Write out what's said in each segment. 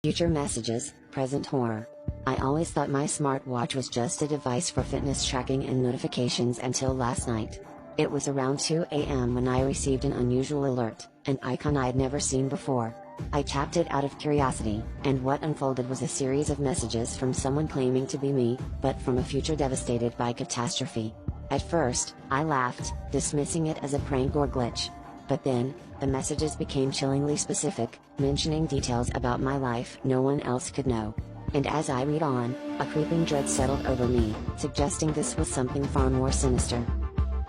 Future messages, present horror. I always thought my smartwatch was just a device for fitness tracking and notifications until last night. It was around 2 a.m. when I received an unusual alert, an icon I'd never seen before. I tapped it out of curiosity, and what unfolded was a series of messages from someone claiming to be me, but from a future devastated by catastrophe. At first, I laughed, dismissing it as a prank or glitch. But then, the messages became chillingly specific, mentioning details about my life no one else could know. And as I read on, a creeping dread settled over me, suggesting this was something far more sinister.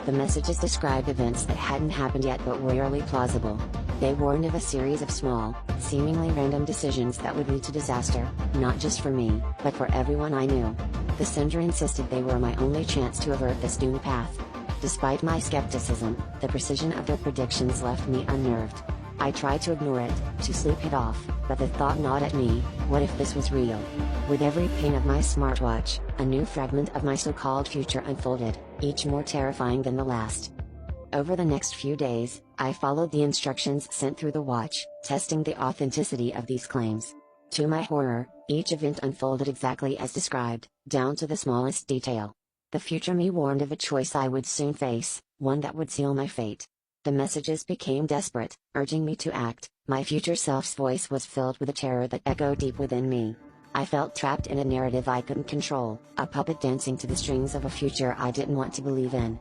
The messages described events that hadn't happened yet but were eerily plausible. They warned of a series of small, seemingly random decisions that would lead to disaster, not just for me, but for everyone I knew. The sender insisted they were my only chance to avert this doomed path. Despite my skepticism, the precision of their predictions left me unnerved. I tried to ignore it, to sleep it off, but the thought gnawed at me: what if this was real? With every ping of my smartwatch, a new fragment of my so-called future unfolded, each more terrifying than the last. Over the next few days, I followed the instructions sent through the watch, testing the authenticity of these claims. To my horror, each event unfolded exactly as described, down to the smallest detail. The future me warned of a choice I would soon face, one that would seal my fate. The messages became desperate, urging me to act. My future self's voice was filled with a terror that echoed deep within me. I felt trapped in a narrative I couldn't control, a puppet dancing to the strings of a future I didn't want to believe in.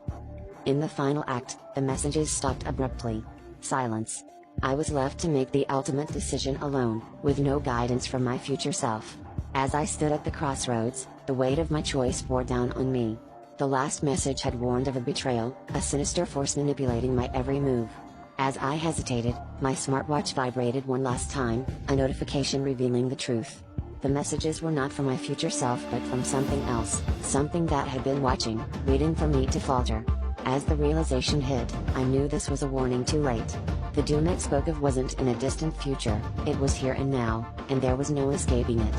In the final act, the messages stopped abruptly. Silence. I was left to make the ultimate decision alone, with no guidance from my future self. As I stood at the crossroads, the weight of my choice bore down on me. The last message had warned of a betrayal, a sinister force manipulating my every move. As I hesitated, my smartwatch vibrated one last time, a notification revealing the truth. The messages were not from my future self but from something else, something that had been watching, waiting for me to falter. As the realization hit, I knew this was a warning too late. The doom it spoke of wasn't in a distant future, it was here and now, and there was no escaping it.